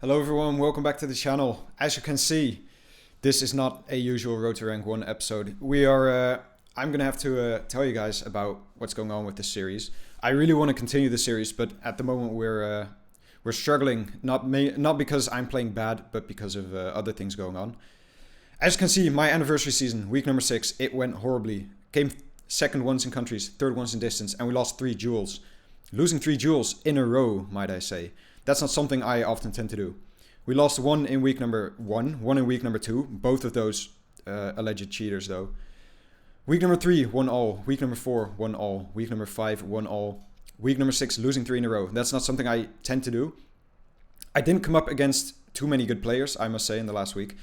Hello everyone, welcome back to the channel. As you can see, this is not a usual Road to Rank 1 episode. I'm gonna have to tell you guys about what's going on with this series. I really want to continue the series, but at the moment we're struggling, not because I'm playing bad, but because of other things going on. As you can see, my anniversary season, week number 6, it went horribly. Came second once in countries, third once in distance, and we lost 3 duels. Losing 3 duels in a row, might I say. That's not something I often tend to do. We lost 1 in week number 1, 1 in week number 2. Both of those alleged cheaters though. Week number 3, 1 all. Week number 4, 1 all. Week number 5, 1 all. Week number 6, losing 3 in a row. That's not something I tend to do. I didn't come up against too many good players, I must say, in the last week.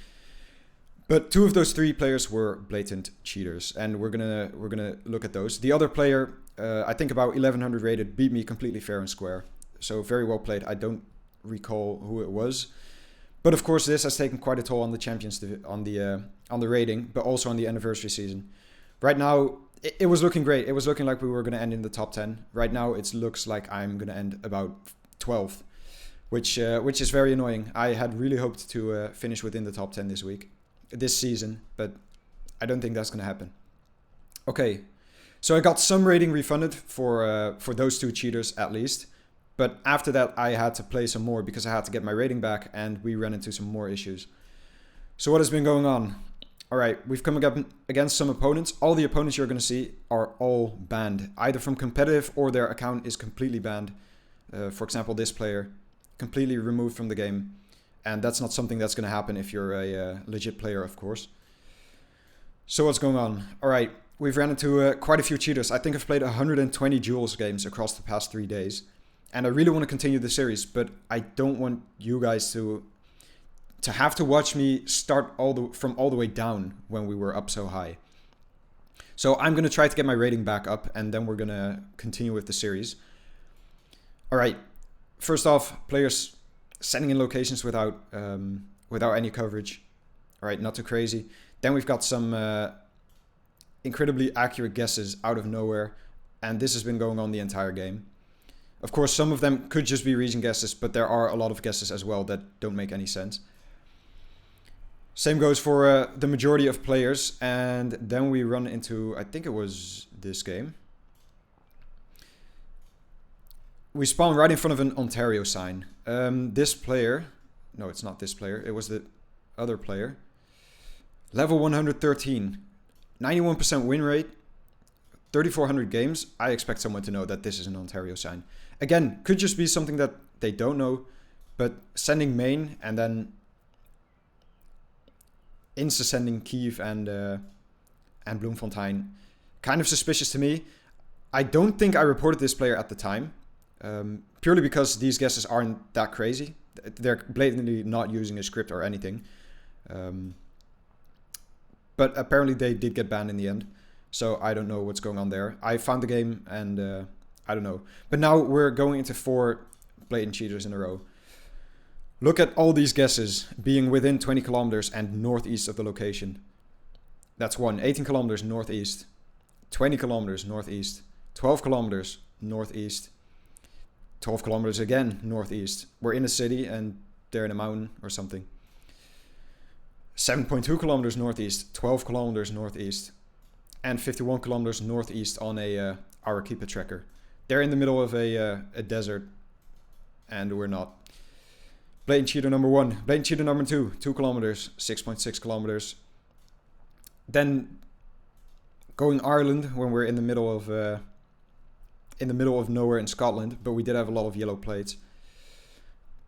But 2 of those 3 players were blatant cheaters, and we're gonna look at those. The other player, I think about 1100 rated, beat me completely fair and square. So very well played. I don't recall who it was, but of course this has taken quite a toll on the champions, on the rating, but also on the anniversary season. Right now, it was looking great. It was looking like we were going to end in the top 10. Right now, it looks like I'm going to end about 12th, which is very annoying. I had really hoped to finish within the top 10 this season, but I don't think that's going to happen. Okay, so I got some rating refunded for those 2 cheaters at least. But after that, I had to play some more because I had to get my rating back, and we ran into some more issues. So what has been going on? All right, we've come up against some opponents. All the opponents you're going to see are all banned, either from competitive or their account is completely banned. For example, this player, completely removed from the game. And that's not something that's going to happen if you're a legit player, of course. So what's going on? All right, we've ran into quite a few cheaters. I think I've played 120 duels games across the past 3 days. And I really want to continue the series, but I don't want you guys to have to watch me start from all the way down when we were up so high. So I'm going to try to get my rating back up, and then we're going to continue with the series. All right. First off, players sending in locations without any coverage. All right, not too crazy. Then we've got some incredibly accurate guesses out of nowhere, and this has been going on the entire game. Of course, some of them could just be region guesses, but there are a lot of guesses as well that don't make any sense. Same goes for the majority of players. And then we run into, I think it was this game. We spawn right in front of an Ontario sign. This player, no, it's not this player. It was the other player. Level 113, 91% win rate, 3,400 games. I expect someone to know that this is an Ontario sign. Again, could just be something that they don't know, but sending main and then insta-sending Kiev and Bloemfontein, kind of suspicious to me. I don't think I reported this player at the time, purely because these guesses aren't that crazy. They're blatantly not using a script or anything. But apparently they did get banned in the end. So I don't know what's going on there. I found the game and I don't know. But now we're going into 4 blatant cheaters in a row. Look at all these guesses being within 20 kilometers and northeast of the location. That's 1. 18 kilometers northeast. 20 kilometers northeast. 12 kilometers northeast. 12 kilometers again northeast. We're in a city and they're in a mountain or something. 7.2 kilometers northeast. 12 kilometers northeast. And 51 kilometers northeast on a Arequipa tracker. They're in the middle of a desert, and we're not. Blatant cheater number 1. Blatant cheater number 2. 2 kilometers. 6.6 kilometers. Then going Ireland when we're in the middle of nowhere in Scotland, but we did have a lot of yellow plates.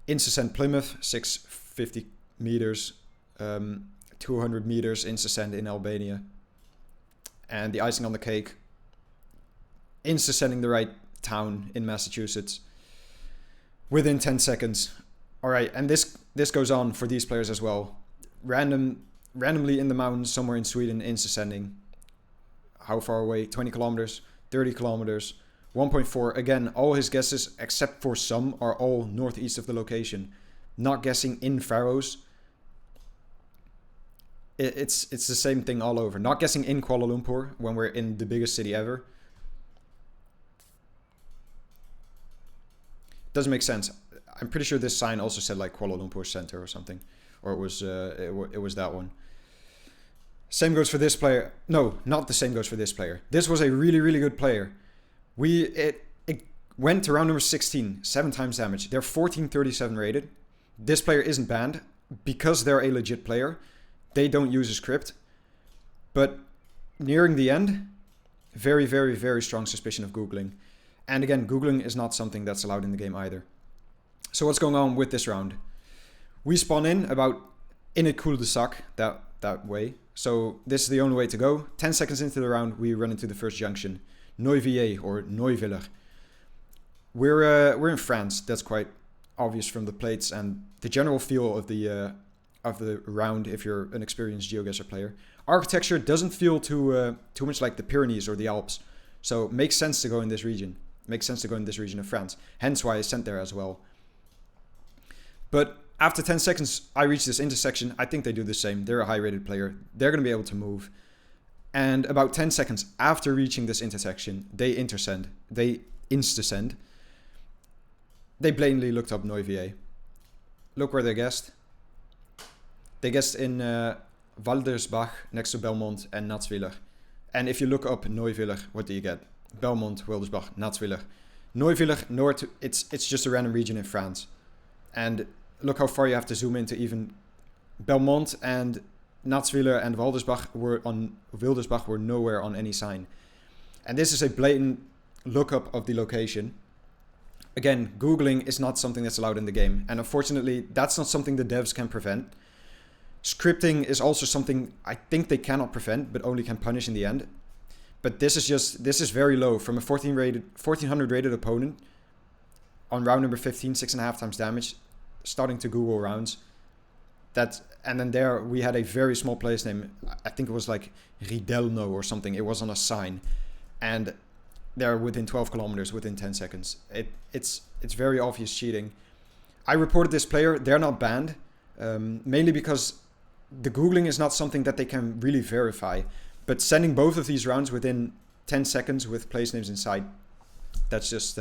Insta-send Plymouth, 650 meters, 200 meters insta-send in Albania. And the icing on the cake, insta-sending the right town in Massachusetts within 10 seconds. All right, and this goes on for these players as well. Randomly in the mountains somewhere in Sweden, insta-sending. How far away? 20 kilometers, 30 kilometers, 1.4. Again, all his guesses, except for some, are all northeast of the location. Not guessing in Faroes. It's the same thing all over. Not guessing in Kuala Lumpur when we're in the biggest city ever. Doesn't make sense. I'm pretty sure this sign also said like Kuala Lumpur Center or something, or it was that one. Same goes for this player. No, not the same goes for this player. This was a really, really good player. It went to round number 16, 7 times damage. They're 1437 rated. This player isn't banned because they're a legit player. They don't use a script. But nearing the end, very, very, very strong suspicion of Googling. And again, Googling is not something that's allowed in the game either. So what's going on with this round? We spawn in about in het cul-de-sac, that way. So this is the only way to go. 10 seconds into the round, we run into the first junction. Neuvilliers or Neuwiller. We're in France. That's quite obvious from the plates and the general feel of the round if you're an experienced GeoGuessr player. Architecture doesn't feel too much like the Pyrenees or the Alps. So it makes sense to go in this region. Makes sense to go in this region of France. Hence why I sent there as well. But after 10 seconds, I reach this intersection. I think they do the same. They're a high-rated player. They're going to be able to move. And about 10 seconds after reaching this intersection, they intersend. They insta-send. They blatantly looked up Neuvilliers. Look where they guessed. They guessed in Waldersbach, next to Belmont and Natzwiller. And if you look up Neuwiller, what do you get? Belmont, Wildersbach, Natzwiller. Neuwiller, north, it's just a random region in France. And look how far you have to zoom in to even Belmont and Natzwiller and Wildersbach were nowhere on any sign. And this is a blatant lookup of the location. Again, Googling is not something that's allowed in the game. And unfortunately, that's not something the devs can prevent. Scripting is also something I think they cannot prevent, but only can punish in the end. But this is very low. From a 1400 rated opponent on round number 15, 6.5 times damage, starting to Google rounds. And then there we had a very small place name. I think it was like Ridelno or something. It was on a sign. And they're within 12 kilometers within 10 seconds. It's very obvious cheating. I reported this player. They're not banned. Mainly because the Googling is not something that they can really verify. But sending both of these rounds within 10 seconds with place names inside, that's just,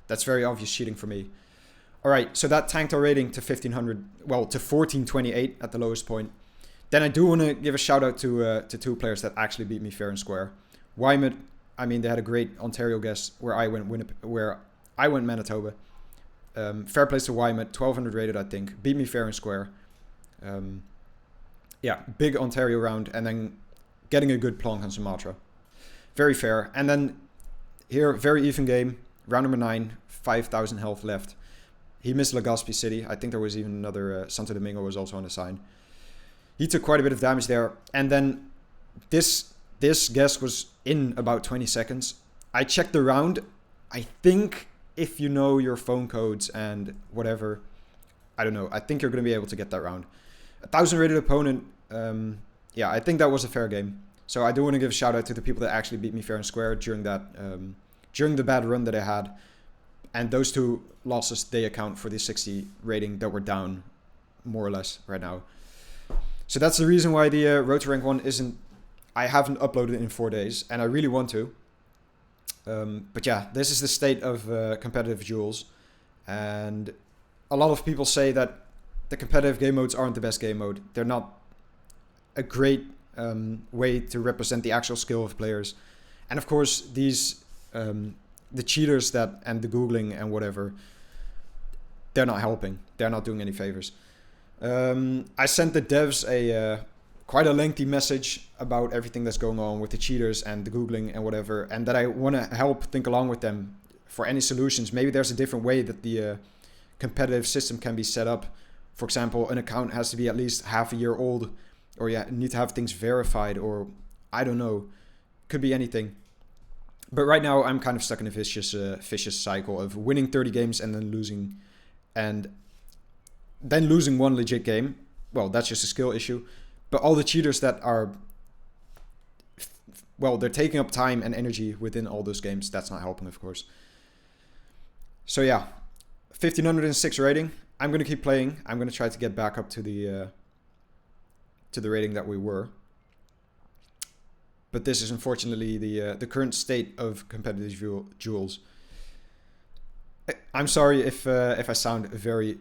that's very obvious cheating for me. All right, so that tanked our rating to 1500, well, to 1428 at the lowest point. Then I do want to give a shout out to 2 players that actually beat me fair and square. Wymet, I mean, they had a great Ontario guess where I went Manitoba. Fair place to Wymet, 1200 rated, I think. Beat me fair and square. Yeah, big Ontario round, and then getting a good plonk on Sumatra. Very fair. And then here, very even game. Round number 9, 5,000 health left. He missed Legazpi City. I think there was even another, Santo Domingo was also on the sign. He took quite a bit of damage there. And then this guess was in about 20 seconds. I checked the round. I think if you know your phone codes and whatever, I don't know. I think you're going to be able to get that round. 1,000 rated opponent. Yeah, I think that was a fair game. So I do want to give a shout out to the people that actually beat me fair and square during that, during the bad run that I had. And those 2 losses, they account for the 60 rating that we're down more or less right now. So that's the reason why the Road to Rank 1 isn't, I haven't uploaded it in 4 days, and I really want to. But yeah, this is the state of competitive duels. And a lot of people say that the competitive game modes aren't the best game mode. They're not a great way to represent the actual skill of players. And of course, these the cheaters and the Googling and whatever, they're not helping. They're not doing any favors. I sent the devs quite a lengthy message about everything that's going on with the cheaters and the Googling and whatever, and that I want to help think along with them for any solutions. Maybe there's a different way that the competitive system can be set up. For example, an account has to be at least half a year old, or you need to have things verified, or I don't know. Could be anything. But right now I'm kind of stuck in a vicious cycle of winning 30 games and then losing, one legit game. Well, that's just a skill issue. But all the cheaters that are, well, they're taking up time and energy within all those games. That's not helping, of course. So yeah, 1506 rating. I'm going to keep playing. I'm going to try to get back up to the rating that we were. But this is unfortunately the current state of competitive duels. I'm sorry if I sound very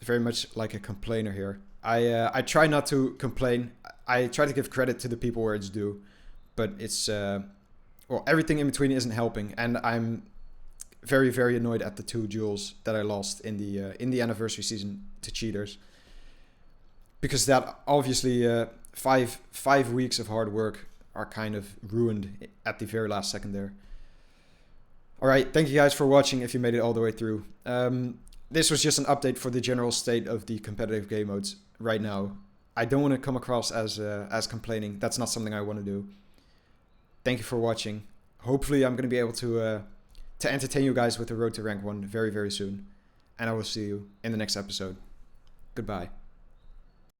much like a complainer here. I try not to complain. I try to give credit to the people where it's due, but it's well, everything in between isn't helping, and I'm very annoyed at the 2 jewels that I lost in the anniversary season to cheaters, because that obviously 5 weeks of hard work are kind of ruined at the very last second there. All right, thank you guys for watching if you made it all the way through. This was just an update for the general state of the competitive game modes right now. I don't want to come across as complaining. That's not something I want to do. Thank you for watching. Hopefully I'm going to be able to entertain you guys with the Road to Rank 1 very soon. And I will see you in the next episode. Goodbye.